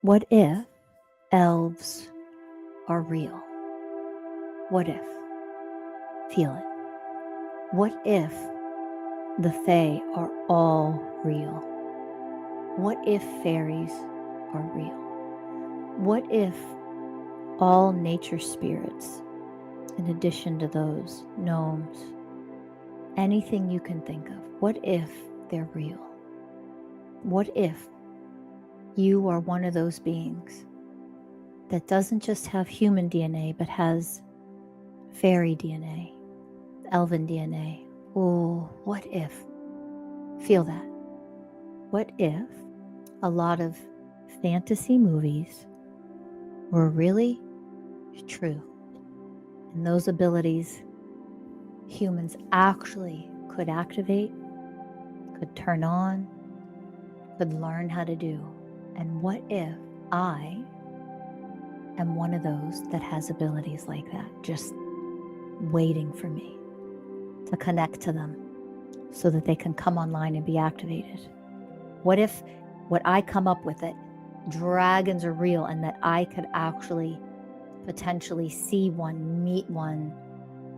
What if elves are real? What if? Feel it. What if the Fae are all real? What if fairies are real? What if all nature spirits, in addition to those gnomes, anything you can think of, what if they're real? What if you are one of those beings that doesn't just have human DNA, but has fairy DNA, elven DNA? Oh, what if? Feel that. What if a lot of fantasy movies were really true, and those abilities humans actually could activate, could turn on, could learn how to do? And what if I am one of those that has abilities like that, just waiting for me to connect to them so that they can come online and be activated? What if what I come up with, that dragons are real and that I could actually potentially see one, meet one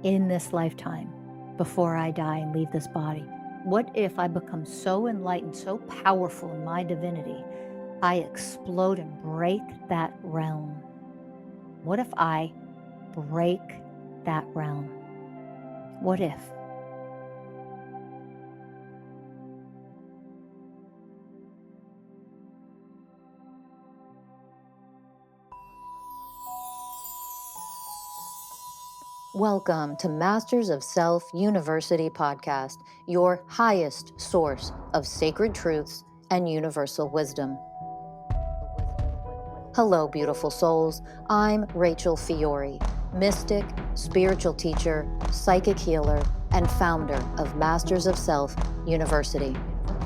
in this lifetime before I die and leave this body? What if I become so enlightened, so powerful in my divinity, I explode and break that realm? What if I break that realm? What if? Welcome to Masters of Self University podcast, your highest source of sacred truths and universal wisdom. Hello, beautiful souls. I'm Rachel Fiori, mystic, spiritual teacher, psychic healer, and founder of Masters of Self University.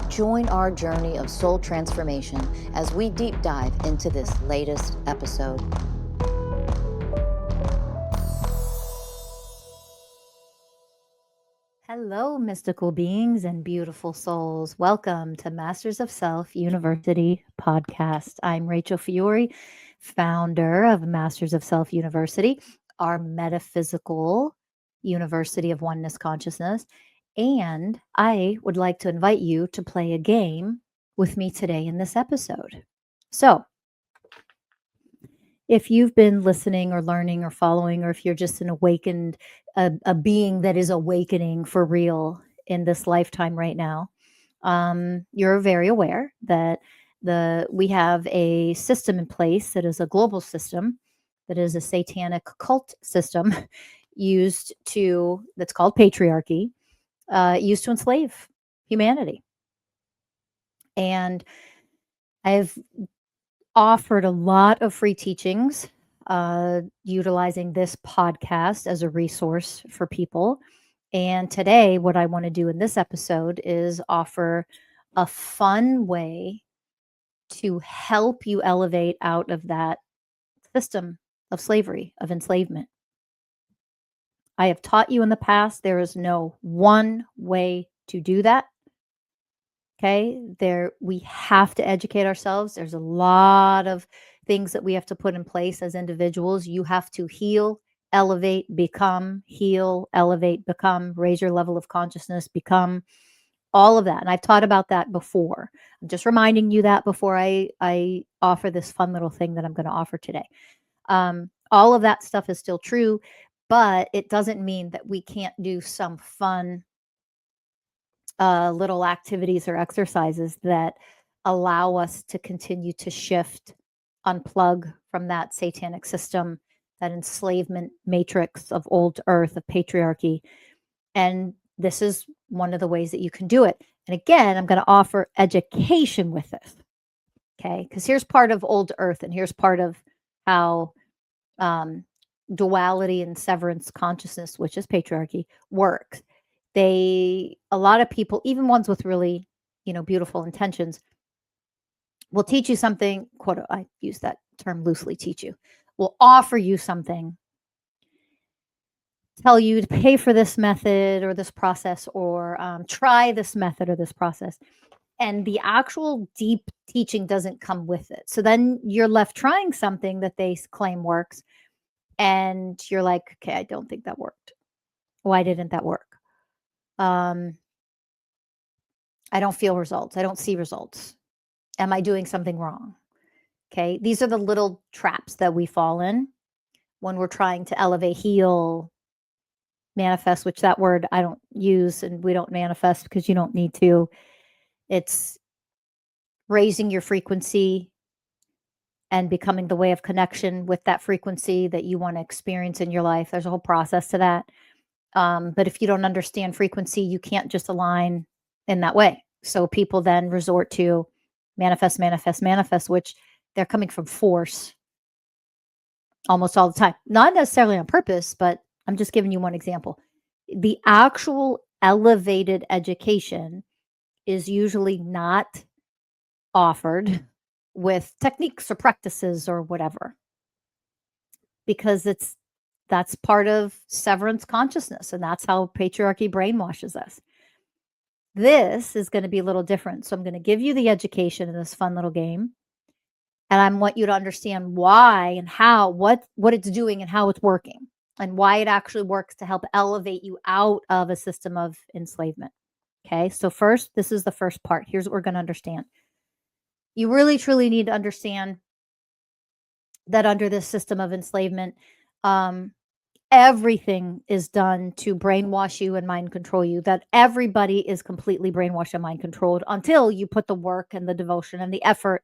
Join our journey of soul transformation as we deep dive into this latest episode. Hello, mystical beings and beautiful souls. Welcome to Masters of Self University podcast. I'm Rachel Fiori, founder of Masters of Self University, our metaphysical University of Oneness Consciousness. And I would like to invite you to play a game with me today in this episode. So, if you've been listening or learning or following, or if you're just an awakened, a being that is awakening for real in this lifetime right now, you're very aware that we have a system in place that is a global system, that is a satanic cult system that's called patriarchy, used to enslave humanity. And I've offered a lot of free teachings utilizing this podcast as a resource for people. And today, what I want to do in this episode is offer a fun way to help you elevate out of that system of slavery, of enslavement. I have taught you in the past, there is no one way to do that. Okay, we have to educate ourselves. There's a lot of things that we have to put in place as individuals. You have to heal, elevate, become, heal, elevate, become, raise your level of consciousness, become, all of that. And I've taught about that before. I'm just reminding you that before I offer this fun little thing that I'm going to offer today. All of that stuff is still true, but it doesn't mean that we can't do some fun little activities or exercises that allow us to continue to shift, unplug from that satanic system, that enslavement matrix of old earth, of patriarchy. And this is one of the ways that you can do it. And again, I'm going to offer education with this. Okay. Because here's part of old earth, and here's part of how duality and severance consciousness, which is patriarchy, works. A lot of people, even ones with really, beautiful intentions, will teach you something, quote, I use that term loosely, teach you, will offer you something, tell you to pay for this method or this process, or try this method or this process. and the actual deep teaching doesn't come with it. So then you're left trying something that they claim works, and you're like, okay, I don't think that worked. Why didn't that work? I don't feel results. I don't see results. Am I doing something wrong? Okay. These are the little traps that we fall in when we're trying to elevate, heal, manifest, which that word I don't use, and we don't manifest because you don't need to. It's raising your frequency and becoming the way of connection with that frequency that you want to experience in your life. There's a whole process to that. But if you don't understand frequency, you can't just align in that way. So people then resort to manifest, manifest, manifest, which they're coming from force almost all the time. Not necessarily on purpose, but I'm just giving you one example. The actual elevated education is usually not offered with techniques or practices or whatever, because that's part of severance consciousness, and that's how patriarchy brainwashes us. This is going to be a little different. So I'm going to give you the education in this fun little game, and I want you to understand why and how, what it's doing and how it's working, and why it actually works to help elevate you out of a system of enslavement. Okay, so first, this is the first part. Here's what we're going to understand. You really, truly need to understand that under this system of enslavement, everything is done to brainwash you and mind control you, that everybody is completely brainwashed and mind controlled until you put the work and the devotion and the effort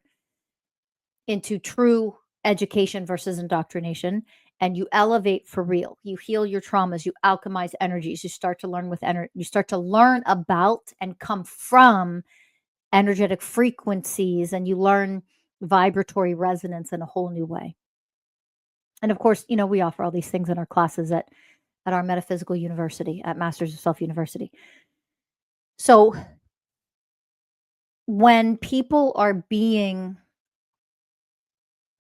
into true education versus indoctrination, and you elevate for real. You heal your traumas, you alchemize energies, you start to learn with energy, you start to learn about and come from energetic frequencies, and you learn vibratory resonance in a whole new way. And of course, we offer all these things in our classes at our Metaphysical University, at Masters of Self University. So when people are being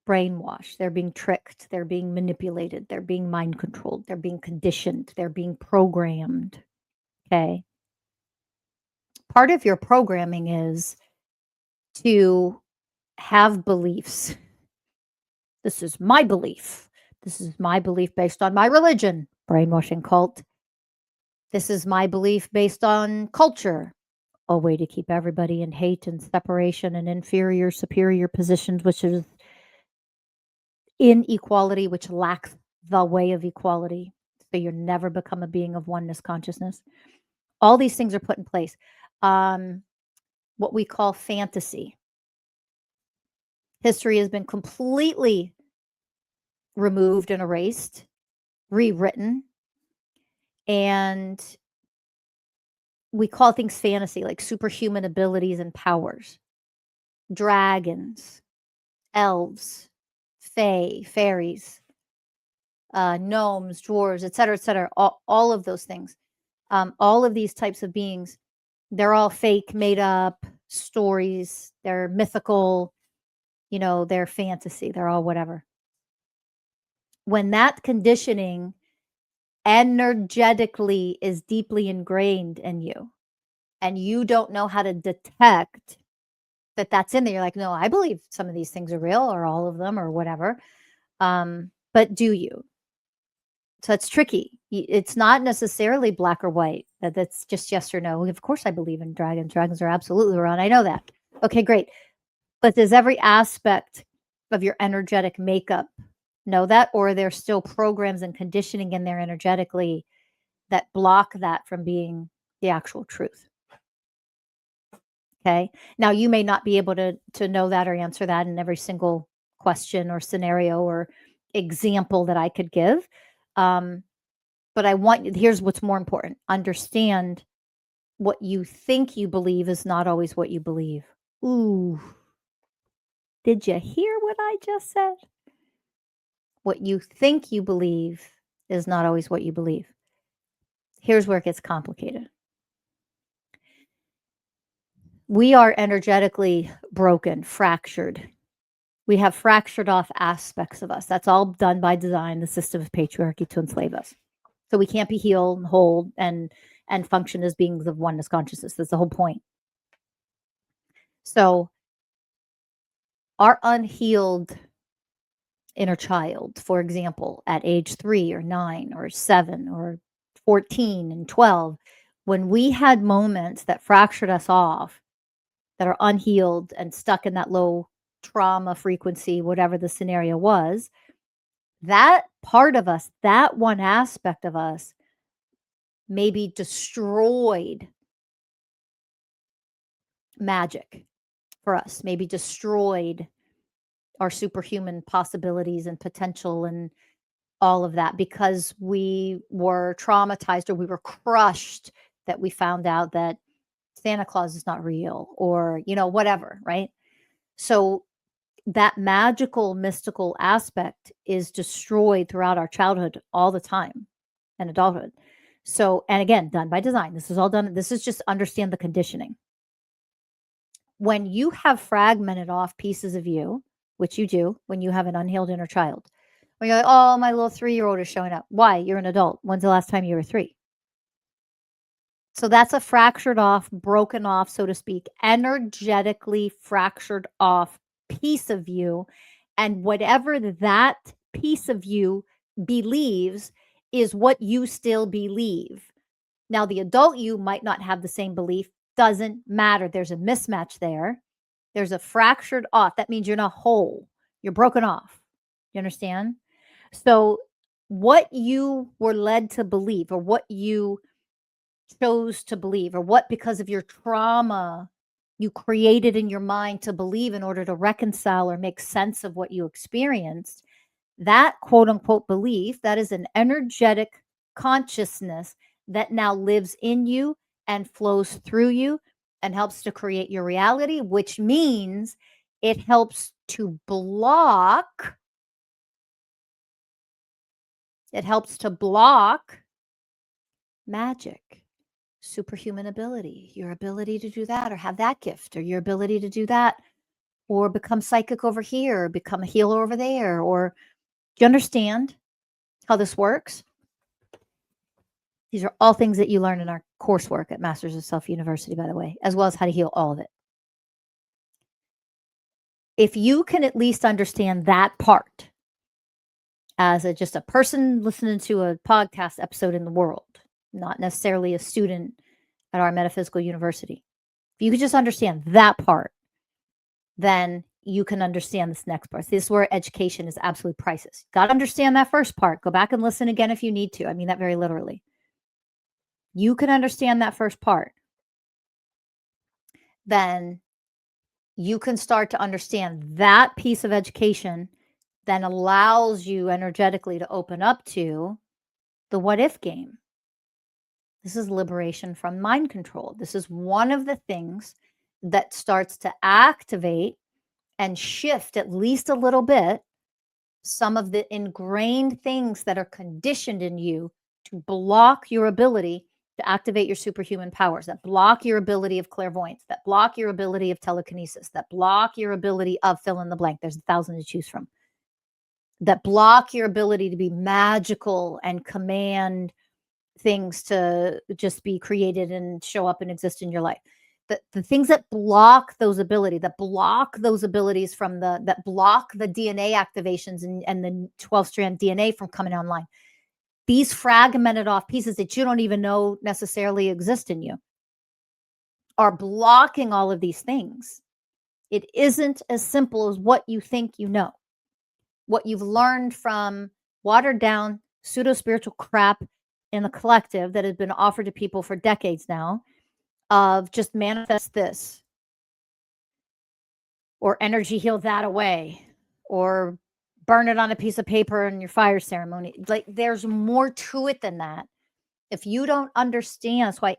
brainwashed, they're being tricked, they're being manipulated, they're being mind controlled, they're being conditioned, they're being programmed. Okay. Part of your programming is to have beliefs. This is my belief. This is my belief based on my religion, brainwashing cult. This is my belief based on culture, a way to keep everybody in hate and separation and inferior, superior positions, which is inequality, which lacks the way of equality. So you never become a being of oneness consciousness. All these things are put in place. What we call fantasy. History has been completely removed and erased, rewritten. And we call things fantasy, like superhuman abilities and powers. Dragons, elves, fae, fairies, gnomes, dwarves, et cetera, all of those things. All of these types of beings, they're all fake, made up stories. They're mythical, they're fantasy. They're all whatever. When that conditioning energetically is deeply ingrained in you, and you don't know how to detect that that's in there, you're like, no, I believe some of these things are real, or all of them, or whatever. But do you? So it's tricky. It's not necessarily black or white. That's just yes or no. Of course I believe in dragons. Dragons are absolutely around. I know that. Okay, great. But does every aspect of your energetic makeup know that? Or are there still programs and conditioning in there energetically that block that from being the actual truth? Okay. Now, you may not be able to know that or answer that in every single question or scenario or example that I could give. But here's what's more important. Understand what you think you believe is not always what you believe. Ooh. Did you hear what I just said? What you think you believe is not always what you believe. Here's where it gets complicated. We are energetically broken, fractured. We have fractured off aspects of us. That's all done by design, the system of patriarchy to enslave us. So we can't be healed and whole and function as beings of oneness consciousness. That's the whole point. So our unhealed inner child, for example, at age 3 or 9 or 7 or 14 and 12, when we had moments that fractured us off, that are unhealed and stuck in that low trauma frequency, whatever the scenario was, that part of us, that one aspect of us, maybe destroyed magic for us, maybe destroyed our superhuman possibilities and potential and all of that, because we were traumatized or we were crushed that we found out that Santa Claus is not real, or, whatever, right? So that magical, mystical aspect is destroyed throughout our childhood all the time and adulthood. So, and again, done by design. This is all done. This is just understand the conditioning. When you have fragmented off pieces of you, which you do when you have an unhealed inner child, when you're like, oh, my little 3-year-old is showing up. Why? You're an adult. When's the last time you were 3? So that's a fractured off, broken off, so to speak, energetically fractured off piece of you. And whatever that piece of you believes is what you still believe. Now, the adult you might not have the same belief. Doesn't matter. There's a mismatch there. There's a fractured off. That means you're not whole. You're broken off. You understand? So what you were led to believe, or what you chose to believe, or what, because of your trauma, you created in your mind to believe in order to reconcile or make sense of what you experienced, that quote unquote belief, that is an energetic consciousness that now lives in you and flows through you and helps to create your reality, which means it helps to block, magic, superhuman ability, your ability to do that, or have that gift, or your ability to do that, or become psychic over here, or become a healer over there. Or do you understand how this works? These are all things that you learn in our coursework at Masters of Self University, by the way, as well as how to heal all of it. If you can at least understand that part as just a person listening to a podcast episode in the world, not necessarily a student at our Metaphysical University, if you could just understand that part, then you can understand this next part. This is where education is absolutely priceless. Got to understand that first part. Go back and listen again if you need to. I mean that very literally. You can understand that first part, then you can start to understand that piece of education then allows you energetically to open up to the what if game. This is liberation from mind control. This is one of the things that starts to activate and shift at least a little bit some of the ingrained things that are conditioned in you to block your ability to activate your superhuman powers, that block your ability of clairvoyance, that block your ability of telekinesis, that block your ability of fill in the blank. There's 1,000 to choose from. That block your ability to be magical and command things to just be created and show up and exist in your life. The things that block those abilities, that block the DNA activations and the 12-strand DNA from coming online. These fragmented off pieces that you don't even know necessarily exist in you are blocking all of these things. It isn't as simple as what you think you know. What you've learned from watered down pseudo-spiritual crap in the collective that has been offered to people for decades now, of just manifest this, or energy heal that away, or burn it on a piece of paper in your fire ceremony. Like, there's more to it than that. If you don't understand, that's why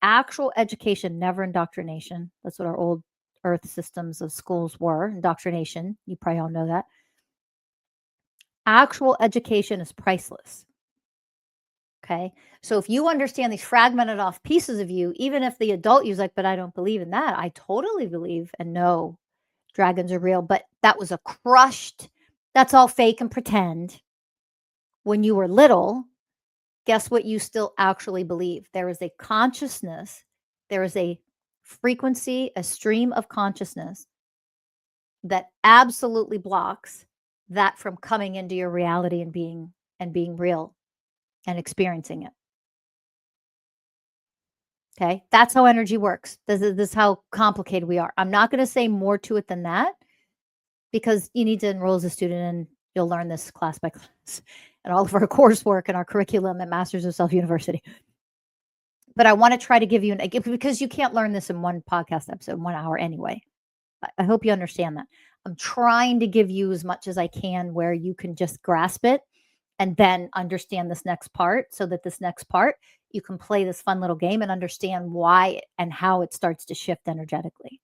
actual education, never indoctrination. That's what our old earth systems of schools were, indoctrination. You probably all know that. Actual education is priceless. Okay. So if you understand these fragmented off pieces of you, even if the adult you's like, but I don't believe in that. I totally believe and know dragons are real, but that was a crushed, that's all fake and pretend. When you were little, guess what you still actually believe? There is a consciousness, there is a frequency, a stream of consciousness that absolutely blocks that from coming into your reality and being real and experiencing it. Okay, that's how energy works. This is how complicated we are. I'm not going to say more to it than that, because you need to enroll as a student and you'll learn this class by class and all of our coursework and our curriculum at Masters of Self University. But I want to try to give you because you can't learn this in one podcast episode, 1 hour anyway. I hope you understand that. I'm trying to give you as much as I can where you can just grasp it and then understand this next part, so that this next part, you can play this fun little game and understand why and how it starts to shift energetically.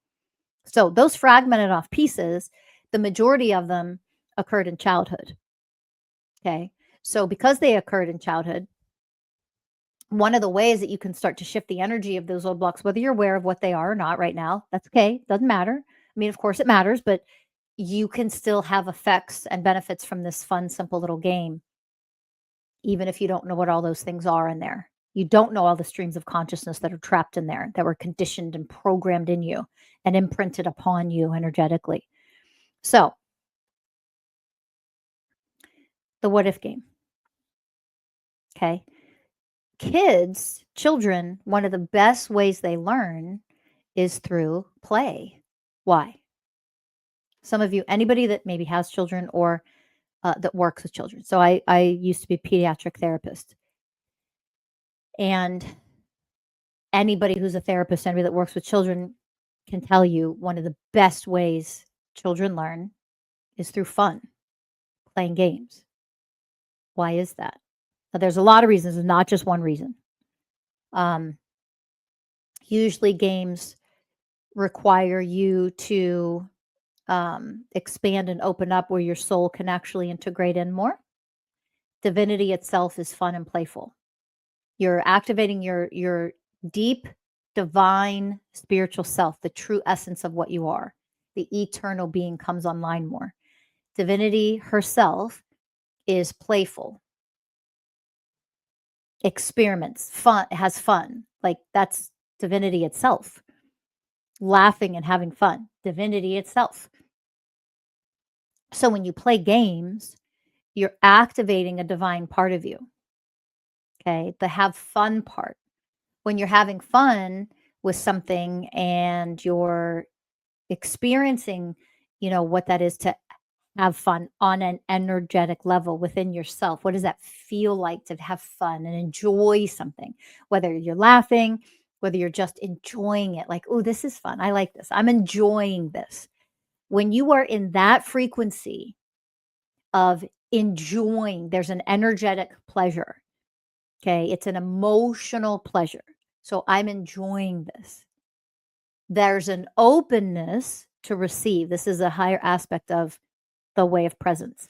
So those fragmented off pieces, the majority of them occurred in childhood. Okay. So because they occurred in childhood, one of the ways that you can start to shift the energy of those old blocks, whether you're aware of what they are or not right now, that's okay. Doesn't matter. I mean, of course it matters, but you can still have effects and benefits from this fun, simple little game, even if you don't know what all those things are in there. You don't know all the streams of consciousness that are trapped in there, that were conditioned and programmed in you and imprinted upon you energetically. So, the what if game. Okay. Children, one of the best ways they learn is through play. Why? Some of you, anybody that maybe has children or that works with children. So I used to be a pediatric therapist. And anybody who's a therapist, anybody that works with children can tell you one of the best ways children learn is through fun, playing games. Why is that? Now, there's a lot of reasons, and not just one reason. Usually games require you to expand and open up where your soul can actually integrate in more. Divinity itself is fun and playful. You're activating your deep, divine, spiritual self, the true essence of what you are. The eternal being comes online more. Divinity herself is playful, experiments, fun, has fun. Like, that's divinity itself. Laughing and having fun, divinity itself. So when you play games, you're activating a divine part of you. Okay, the have fun part. When you're having fun with something and you're experiencing, what that is to have fun on an energetic level within yourself. What does that feel like to have fun and enjoy something? Whether you're laughing, whether you're just enjoying it, like, oh, this is fun. I like this. I'm enjoying this. When you are in that frequency of enjoying, there's an energetic pleasure. Okay. It's an emotional pleasure. So I'm enjoying this. There's an openness to receive. This is a higher aspect of the way of presence.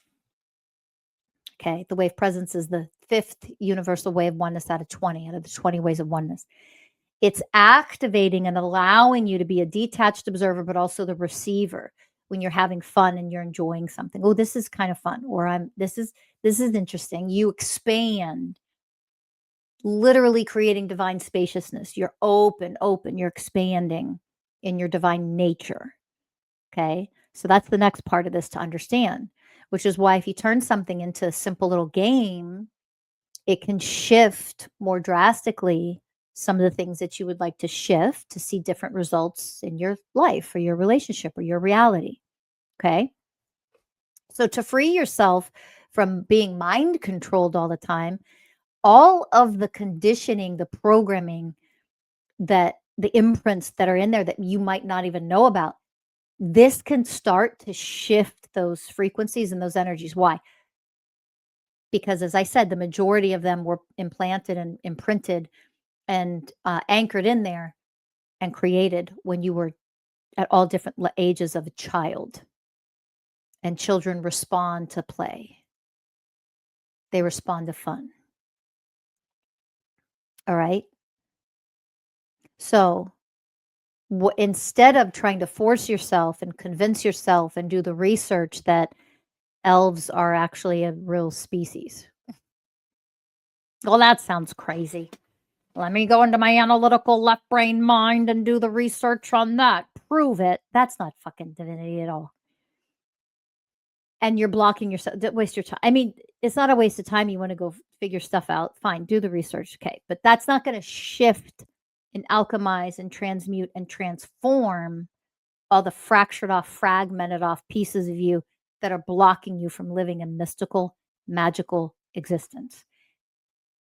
Okay. The way of presence is the 5th universal way of oneness out of the 20 ways of oneness. It's activating and allowing you to be a detached observer, but also the receiver when you're having fun and you're enjoying something. Oh, this is kind of fun. Or this is interesting. You expand, literally creating divine spaciousness. You're open, you're expanding in your divine nature. Okay. So that's the next part of this to understand, which is why if you turn something into a simple little game, it can shift more drastically some of the things that you would like to shift to see different results in your life or your relationship or your reality. Okay. So to free yourself from being mind controlled all the time, all of the conditioning, the programming, that the imprints that are in there that you might not even know about, this can start to shift those frequencies and those energies. Why? Because, as I said, the majority of them were implanted and imprinted and anchored in there and created when you were at all different ages of a child. And children respond to play. They respond to fun. All right. So instead of trying to force yourself and convince yourself and do the research that elves are actually a real species. Well, that sounds crazy. Let me go into my analytical left brain mind and do the research on that. Prove it. That's not fucking divinity at all. And you're blocking yourself. Waste your time. I mean, it's not a waste of time. You want to go figure stuff out. Fine, do the research. Okay. But that's not going to shift and alchemize and transmute and transform all the fractured off, fragmented off pieces of you that are blocking you from living a mystical, magical existence.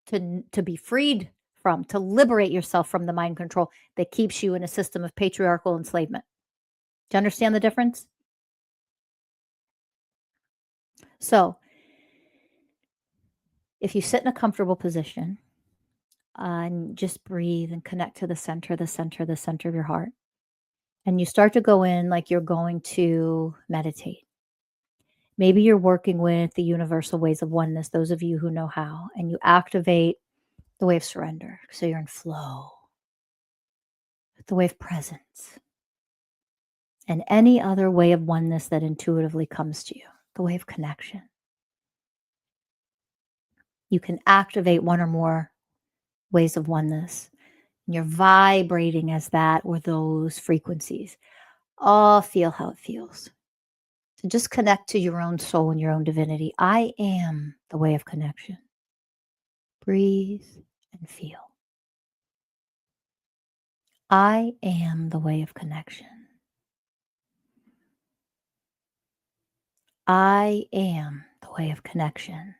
To be freed from, to liberate yourself from the mind control that keeps you in a system of patriarchal enslavement. Do you understand the difference? So, if you sit in a comfortable position and just breathe and connect to the center, the center, the center of your heart, and you start to go in like you're going to meditate. Maybe you're working with the universal ways of oneness, those of you who know how, and you activate the way of surrender. So you're in flow, the way of presence, and any other way of oneness that intuitively comes to you, the way of connection. You can activate one or more ways of oneness. And you're vibrating as that or those frequencies. Oh, feel how it feels. So just connect to your own soul and your own divinity. I am the way of connection. Breathe and feel. I am the way of connection. I am the way of connection.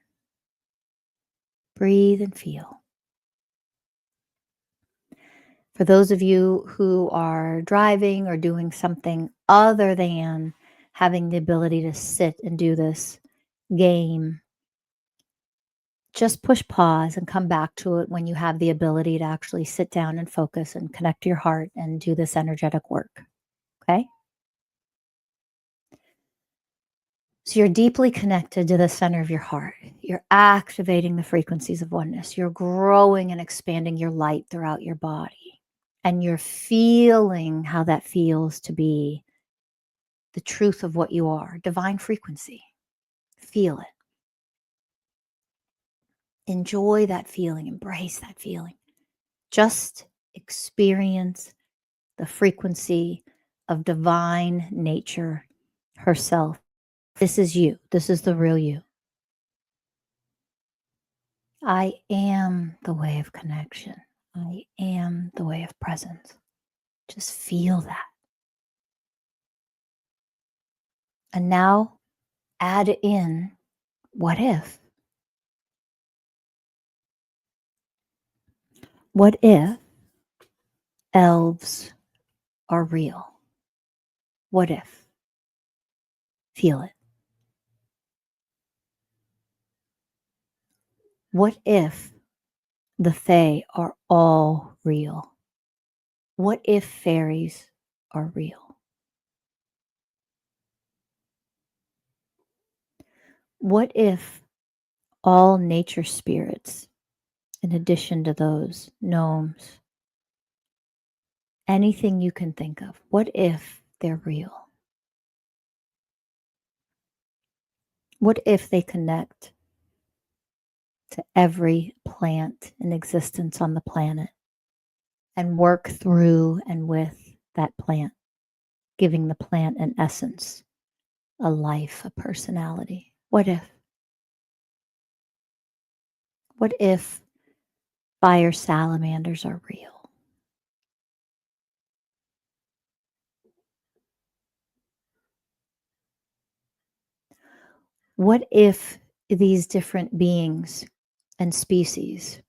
Breathe and feel. For those of you who are driving or doing something other than having the ability to sit and do this game, just push pause and come back to it when you have the ability to actually sit down and focus and connect to your heart and do this energetic work. Okay? So you're deeply connected to the center of your heart. You're activating the frequencies of oneness. You're growing and expanding your light throughout your body. And you're feeling how that feels to be the truth of what you are, divine frequency. Feel it. Enjoy that feeling. Embrace that feeling. Just experience the frequency of divine nature herself. This is you. This is the real you. I am the way of connection. I am the way of presence. Just feel that. And now add in what if? What if elves are real? What if? Feel it. What if the Fae are all real? What if fairies are real? What if all nature spirits, in addition to those gnomes, anything you can think of, what if they're real? What if they connect to every plant in existence on the planet and work through and with that plant, giving the plant an essence, a life, a personality? What if? What if fire salamanders are real? What if these different beings and species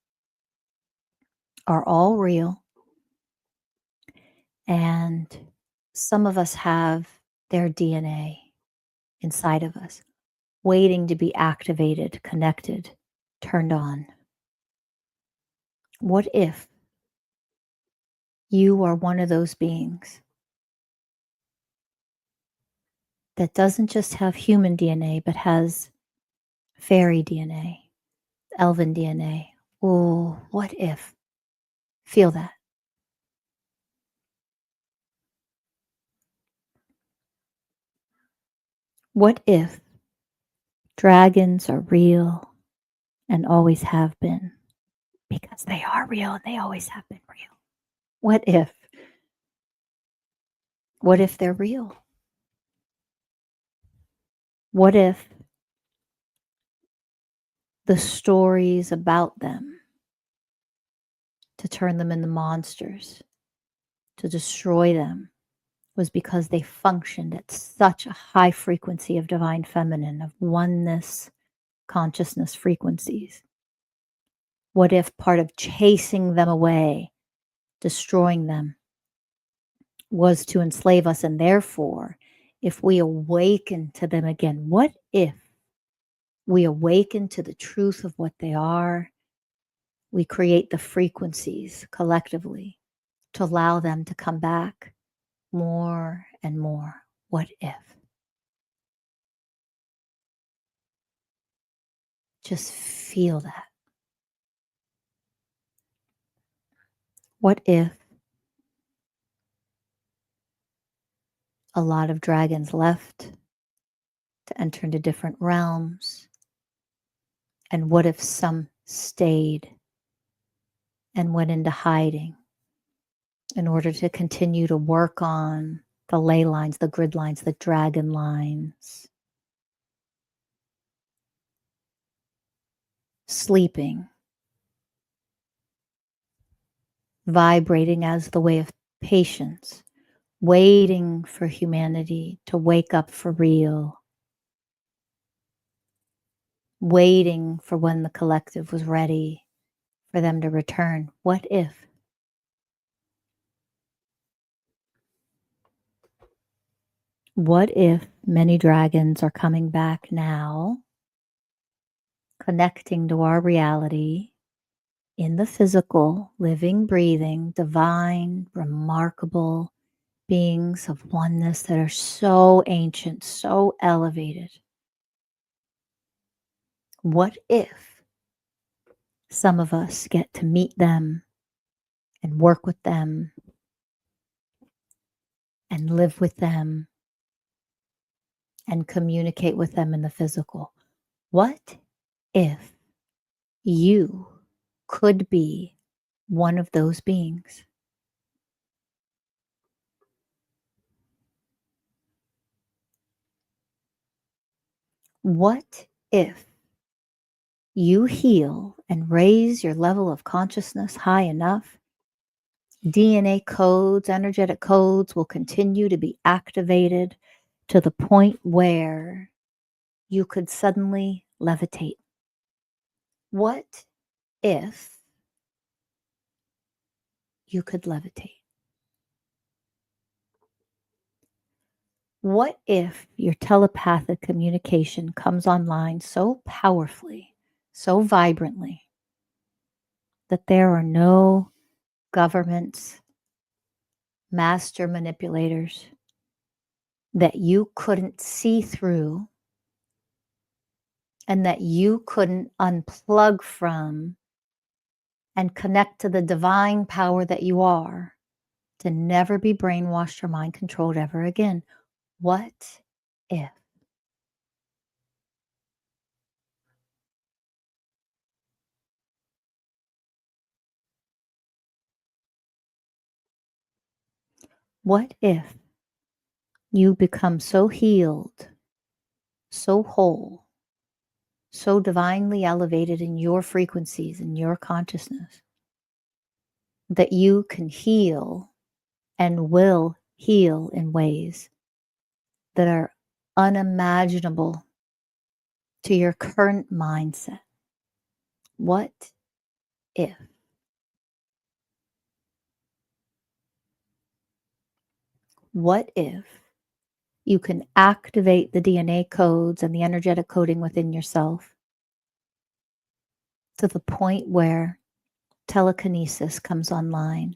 are all real and some of us have their DNA inside of us, waiting to be activated, connected, turned on? What if you are one of those beings that doesn't just have human DNA, but has fairy DNA, elven DNA? Oh, what if? Feel that. What if dragons are real and always have been? because they are real and they always have been real. What if? What if they're real? What if the stories about them to turn them into monsters, to destroy them, was because they functioned at such a high frequency of divine feminine, of oneness consciousness frequencies? What if part of chasing them away, destroying them, was to enslave us? And therefore, if we awaken to them again, what if we awaken to the truth of what they are? We create the frequencies collectively to allow them to come back more and more. What if? Just feel that. What if a lot of dragons left to enter into different realms? And what if some stayed and went into hiding in order to continue to work on the ley lines, the grid lines, the dragon lines? Sleeping, vibrating as the way of patience, waiting for humanity to wake up for real, waiting for when the collective was ready for them to return. What if? What if many dragons are coming back now, connecting to our reality in the physical, living, breathing, divine, remarkable beings of oneness that are so ancient, so elevated? What if some of us get to meet them and work with them and live with them and communicate with them in the physical? What if you could be one of those beings? What if you heal and raise your level of consciousness high enough? DNA codes, energetic codes will continue to be activated to the point where you could suddenly levitate. What if you could levitate? What if your telepathic communication comes online so powerfully, so vibrantly, that there are no governments, master manipulators that you couldn't see through and that you couldn't unplug from and connect to the divine power that you are, to never be brainwashed or mind controlled ever again? What if? What if you become so healed, so whole, so divinely elevated in your frequencies, in your consciousness, that you can heal and will heal in ways that are unimaginable to your current mindset? What if? What if you can activate the DNA codes and the energetic coding within yourself to the point where telekinesis comes online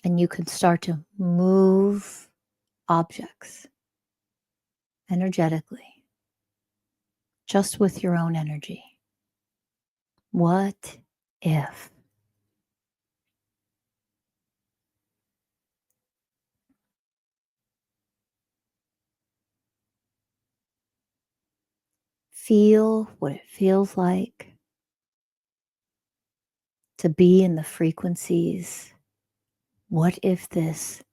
and you can start to move objects energetically just with your own energy? What if? Feel what it feels like to be in the frequencies. What if this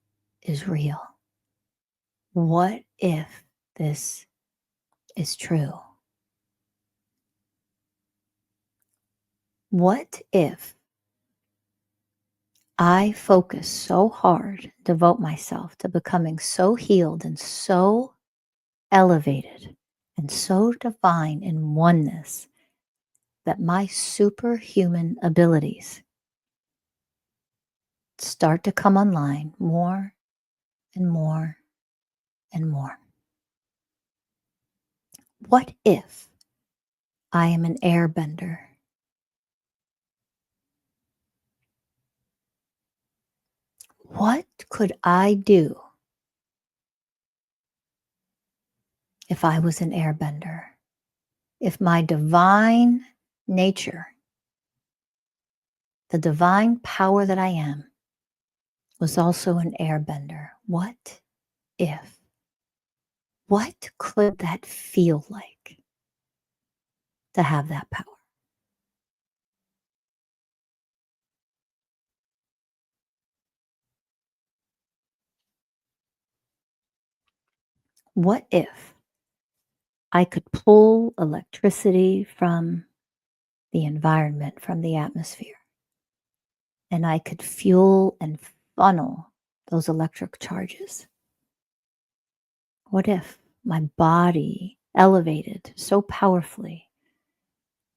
is real? What if this is true? What if I focus so hard, devote myself to becoming so healed and so elevated and so divine in oneness that my superhuman abilities start to come online more and more and more? What if I am an airbender? What could I do if I was an airbender? If my divine nature, the divine power that I am, was also an airbender? What if? What could that feel like to have that power? What if I could pull electricity from the environment, from the atmosphere, and I could fuel and funnel those electric charges? What if my body elevated so powerfully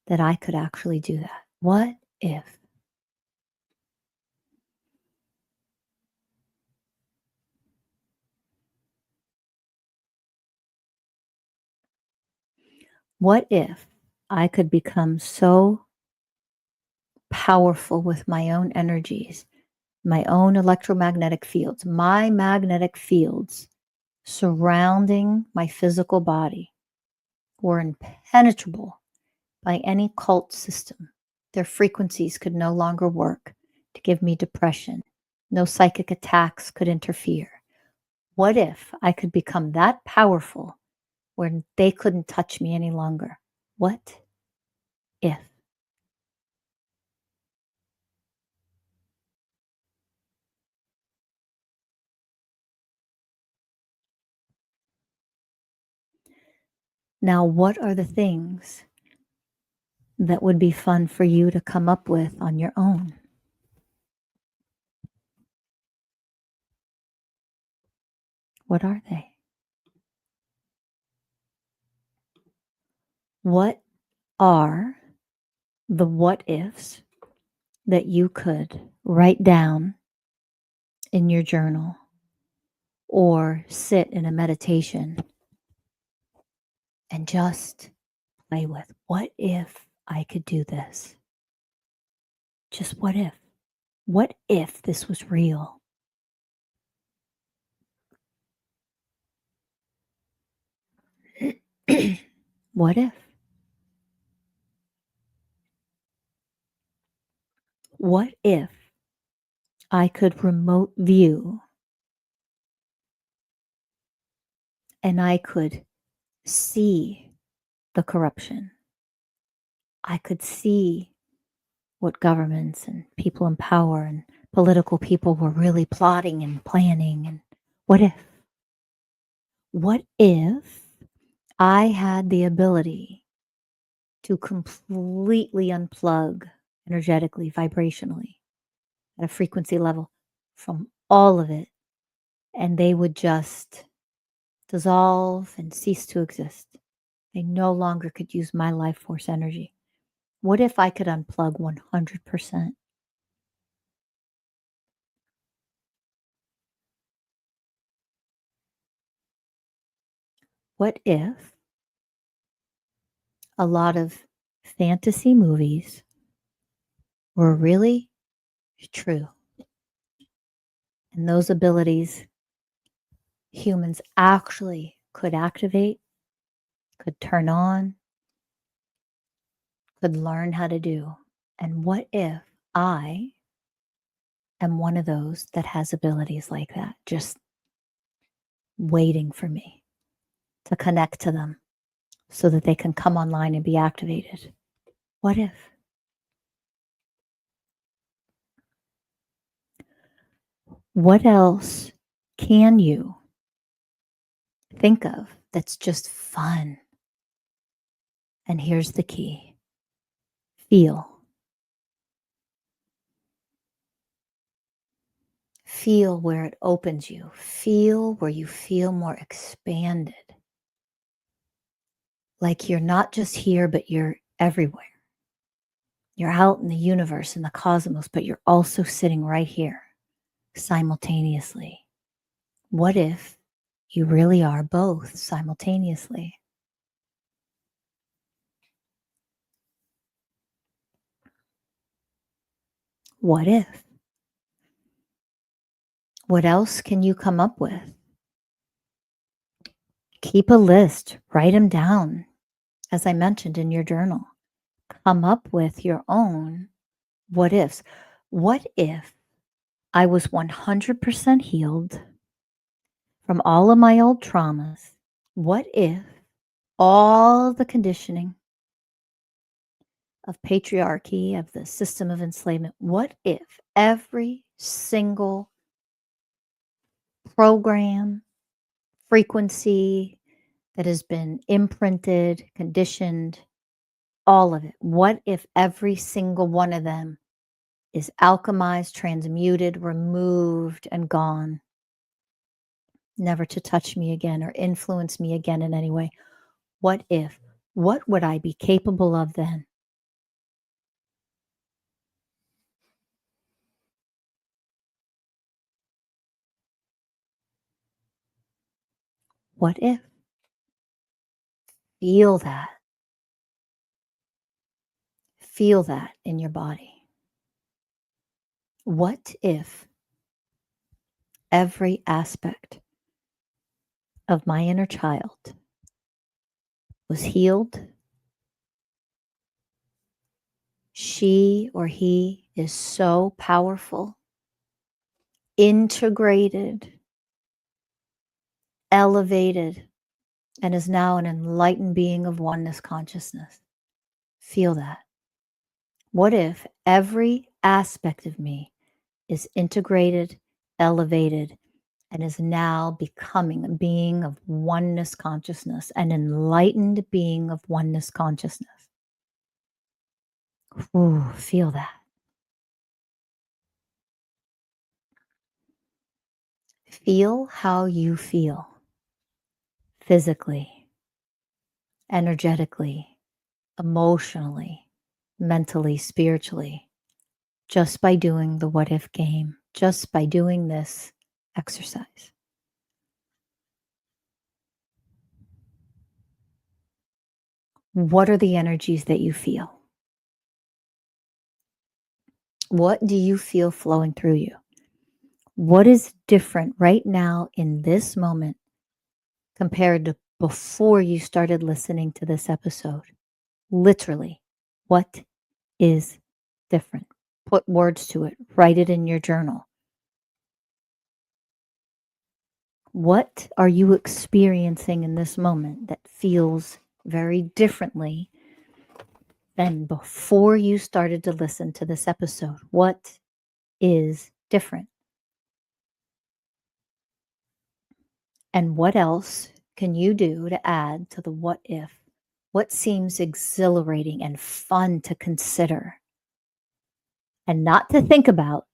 that I could actually do that? What if? What if I could become so powerful with my own energies, my own electromagnetic fields, my magnetic fields surrounding my physical body were impenetrable by any cult system? Their frequencies could no longer work to give me depression. No psychic attacks could interfere. What if I could become that powerful where they couldn't touch me any longer? What if? Now, what are the things that would be fun for you to come up with on your own? What are they? What are the what ifs that you could write down in your journal or sit in a meditation and just play with? What if I could do this? Just what if? What if this was real? What if? What if I could remote view and I could see the corruption? I could see what governments and people in power and political people were really plotting and planning. And what if? What if I had the ability to completely unplug energetically, vibrationally, at a frequency level from all of it, and they would just dissolve and cease to exist? They no longer could use my life force energy. What if I could unplug 100%? What if a lot of fantasy movies were really true, and those abilities humans actually could activate, could turn on, could learn how to do? And what if I am one of those that has abilities like that, just waiting for me to connect to them so that they can come online and be activated? What if? What else can you think of that's just fun? And here's the key: feel. Feel where it opens you. Feel where you feel more expanded. Like you're not just here, but you're everywhere. You're out in the universe, in the cosmos, but you're also sitting right here simultaneously. What if you really are both simultaneously? What if? What else can you come up with? Keep a list, write them down, as I mentioned in your journal. Come up with your own what ifs. What if I was 100% healed from all of my old traumas? What if all the conditioning of patriarchy, of the system of enslavement, what if every single program, frequency that has been imprinted, conditioned, all of it, what if every single one of them is alchemized, transmuted, removed, and gone, never to touch me again or influence me again in any way? What if? What would I be capable of then? What if? Feel that. Feel that in your body. What if every aspect of my inner child was healed? She or he is so powerful, integrated, elevated, and is now an enlightened being of oneness consciousness. Feel that. What if every aspect of me is integrated, elevated, and is now becoming a being of oneness consciousness, an enlightened being of oneness consciousness? Ooh, feel that. Feel how you feel physically, energetically, emotionally, mentally, spiritually, just by doing the what if game, just by doing this exercise. What are the energies that you feel? What do you feel flowing through you? What is different right now in this moment compared to before you started listening to this episode? Literally, what is different? Put words to it, write it in your journal. What are you experiencing in this moment that feels very differently than before you started to listen to this episode? What is different? And what else can you do to add to the what if? What seems exhilarating and fun to consider and not to think about,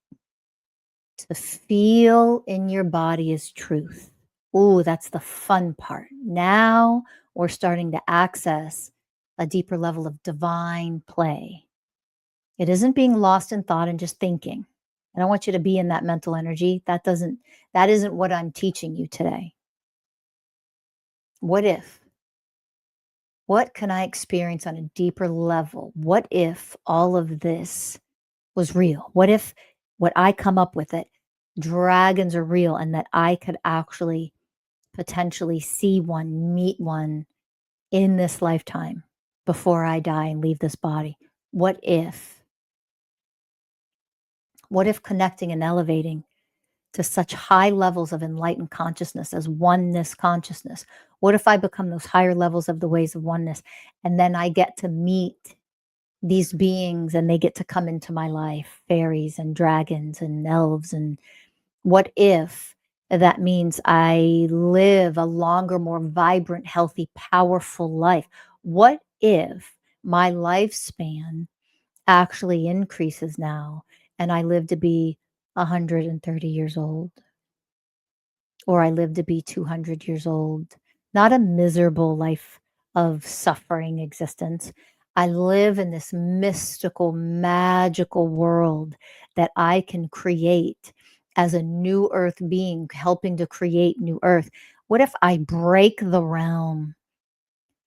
to feel in your body as truth? Ooh, that's the fun part. Now we're starting to access a deeper level of divine play. It isn't being lost in thought and just thinking. I don't want you to be in that mental energy. That isn't what I'm teaching you today. What if? What can I experience on a deeper level? What if all of this was real? What if what I come up with, that dragons are real and that I could actually potentially see one, meet one in this lifetime before I die and leave this body? What if? What if connecting and elevating to such high levels of enlightened consciousness as oneness consciousness? What if I become those higher levels of the ways of oneness and then I get to meet these beings and they get to come into my life, fairies and dragons and elves and What if that means I live a longer, more vibrant, healthy, powerful life? What if my lifespan actually increases now and I live to be 130 years old, or I live to be 200 years old? Not a miserable life of suffering existence. I live in this mystical, magical world that I can create as a new earth being, helping to create new earth. What if I break the realm?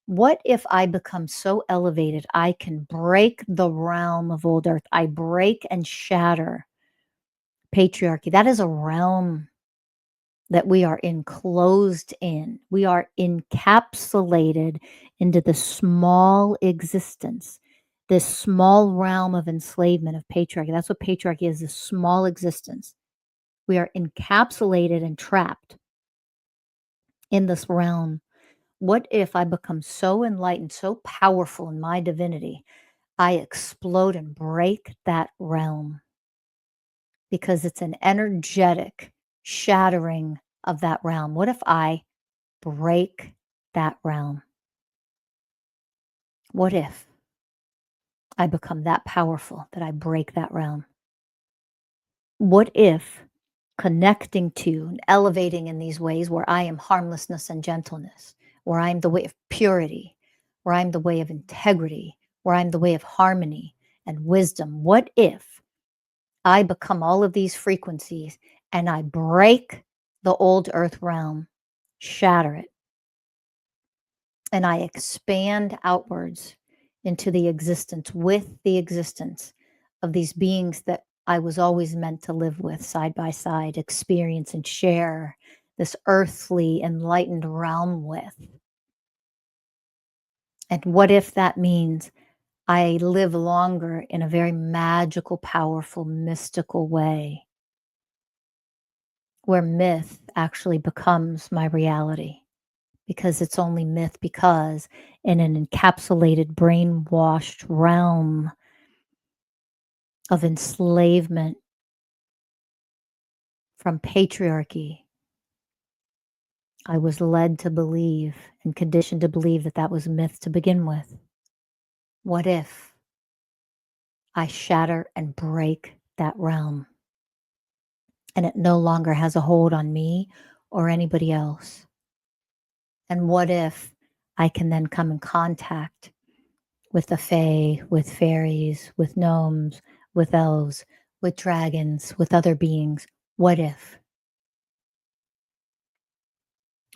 What if I become so elevated I can break the realm of old earth? I break and shatter patriarchy. That is a realm that we are enclosed in. We are encapsulated into the small existence, this small realm of enslavement of patriarchy. That's what patriarchy is, this small existence. We are encapsulated and trapped in this realm. What if I become so enlightened, so powerful in my divinity, I explode and break that realm? Because it's an energetic shattering of that realm. What if I break that realm? What if I become that powerful that I break that realm? What if connecting to and elevating in these ways where I am harmlessness and gentleness, where I'm the way of purity, where I'm the way of integrity, where I'm the way of harmony and wisdom? What if I become all of these frequencies and I break the old earth realm, shatter it, and I expand outwards into the existence with the existence of these beings that I was always meant to live with side by side, experience and share this earthly enlightened realm with? And what if that means I live longer in a very magical, powerful, mystical way where myth actually becomes my reality? Because it's only myth because in an encapsulated, brainwashed realm of enslavement from patriarchy, I was led to believe and conditioned to believe that that was myth to begin with. What if I shatter and break that realm and it no longer has a hold on me or anybody else? And what if I can then come in contact with the fae, with fairies, with gnomes, with elves, with dragons, with other beings? What if?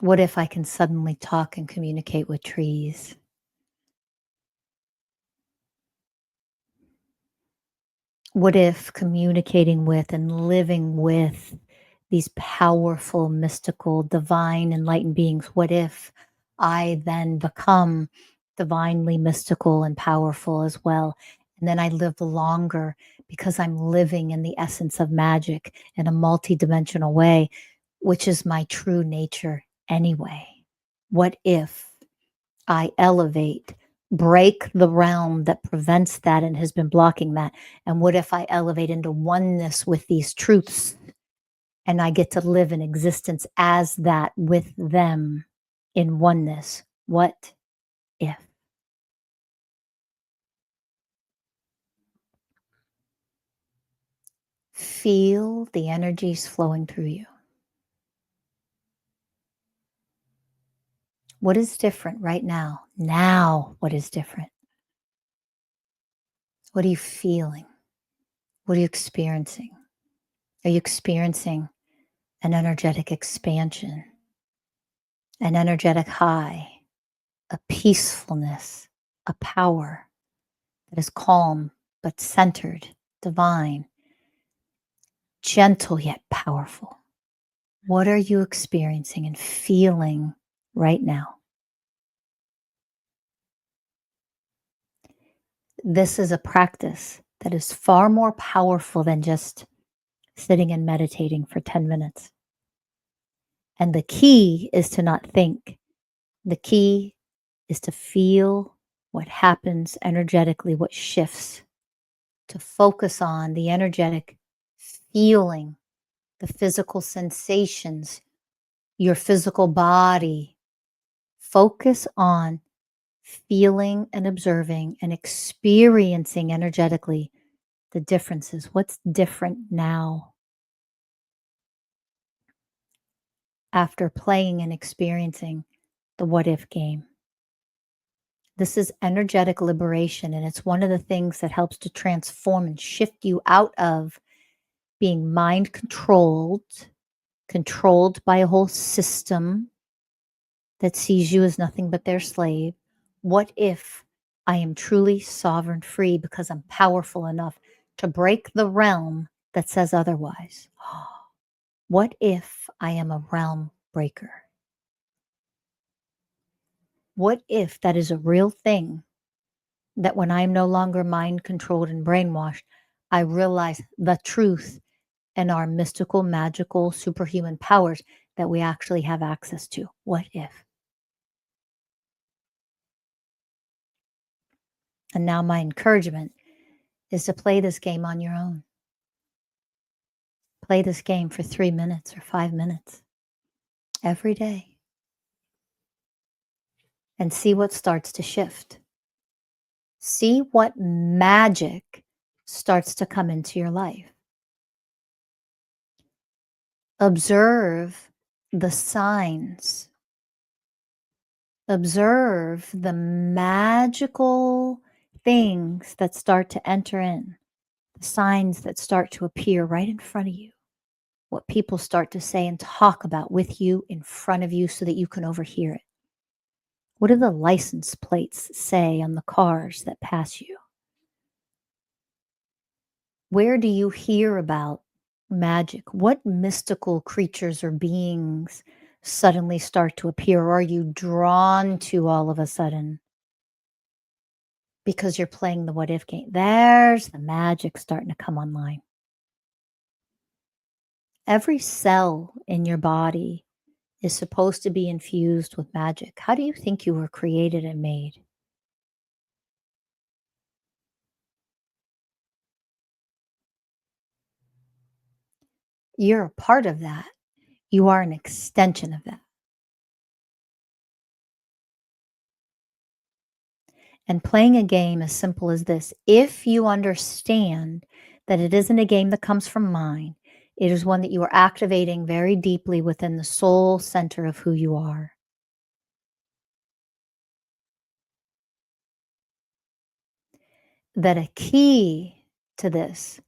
What if I can suddenly talk and communicate with trees? What if communicating with and living with these powerful, mystical, divine, enlightened beings, what if I then become divinely mystical and powerful as well? And then I live longer because I'm living in the essence of magic in a multidimensional way, which is my true nature anyway. What if I elevate, break the realm that prevents that and has been blocking that? And what if I elevate into oneness with these truths and I get to live in existence as that with them in oneness? What if? Feel the energies flowing through you. What is different right now? Now, what is different? What are you feeling? What are you experiencing? Are you experiencing an energetic expansion, an energetic high, a peacefulness, a power that is calm but centered, divine, gentle yet powerful? What are you experiencing and feeling right now? This is a practice that is far more powerful than just sitting and meditating for 10 minutes. And the key is to not think. The key is to feel what happens energetically, what shifts, to focus on the energetic feeling the physical sensations, your physical body. Focus on feeling and observing and experiencing energetically the differences. What's different now after playing and experiencing the what if game? This is energetic liberation, and it's one of the things that helps to transform and shift you out of being mind controlled by a whole system that sees you as nothing but their slave. What if I am truly sovereign free because I'm powerful enough to break the realm that says otherwise? What if I am a realm breaker? What if that is a real thing? That when I'm no longer mind controlled and brainwashed, I realize the truth and our mystical, magical, superhuman powers that we actually have access to. What if? And now my encouragement is to play this game on your own. Play this game for 3 minutes or 5 minutes every day and see what starts to shift. See what magic starts to come into your life. Observe the signs. Observe the magical things that start to enter in, the signs that start to appear right in front of you, what people start to say and talk about with you in front of you so that you can overhear it. What do the license plates say on the cars that pass you? Where do you hear about magic? What mystical creatures or beings suddenly start to appear? Or are you drawn to all of a sudden because you're playing the what if game? There's the magic starting to come online. Every cell in your body is supposed to be infused with magic. How do you think you were created and made? You're a part of that. You are an extension of that. And playing a game as simple as this, if you understand that it isn't a game that comes from mind, it is one that you are activating very deeply within the soul center of who you are. That a key to this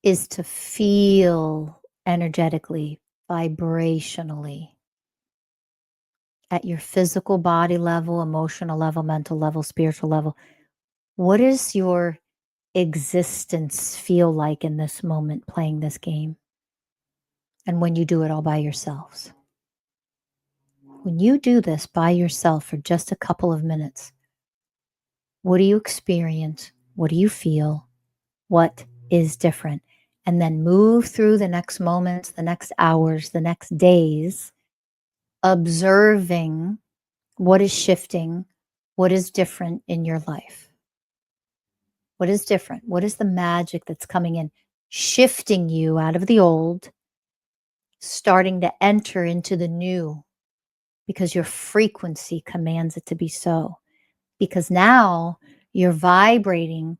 is to feel energetically, vibrationally, at your physical body level, emotional level, mental level, spiritual level. What does your existence feel like in this moment playing this game? And when you do it all by yourselves. When you do this by yourself for just a couple of minutes, what do you experience? What do you feel? What is different? And then move through the next moments, the next hours, the next days, observing what is shifting, what is different in your life. What is different? What is the magic that's coming in, shifting you out of the old, starting to enter into the new, because your frequency commands it to be so. Because now you're vibrating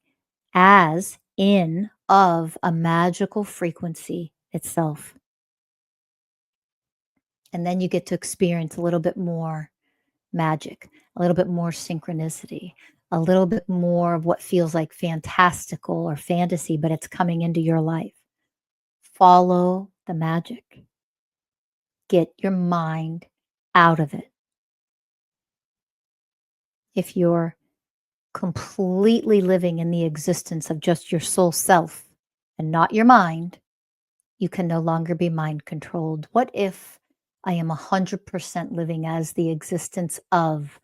as in of a magical frequency itself. And then you get to experience a little bit more magic, a little bit more synchronicity, a little bit more of what feels like fantastical or fantasy, but it's coming into your life. Follow the magic. Get your mind out of it. If you're completely living in the existence of just your soul self and not your mind, you can no longer be mind controlled. What if I am 100% living as the existence of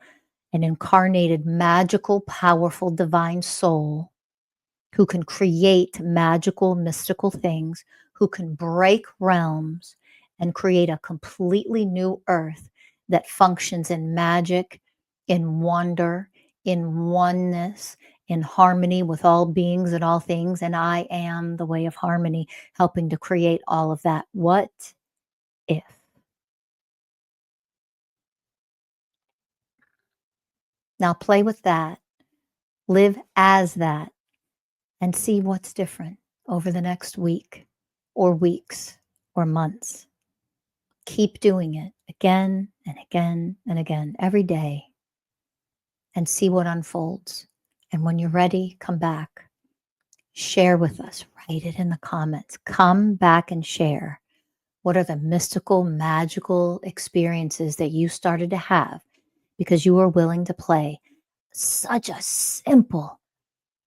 an incarnated, magical, powerful, divine soul who can create magical, mystical things, who can break realms and create a completely new earth that functions in magic, in wonder, in oneness, in harmony with all beings and all things. And I am the way of harmony, helping to create all of that. What if? Now play with that, live as that, and see what's different over the next week or weeks or months. Keep doing it again and again and again every day and see what unfolds. And when you're ready, come back. Share with us. Write it in the comments. Come back and share. What are the mystical, magical experiences that you started to have because you were willing to play such a simple,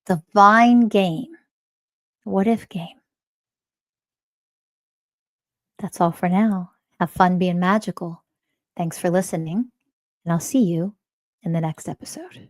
divine game? What if game? That's all for now. Have fun being magical. Thanks for listening, and I'll see you in the next episode.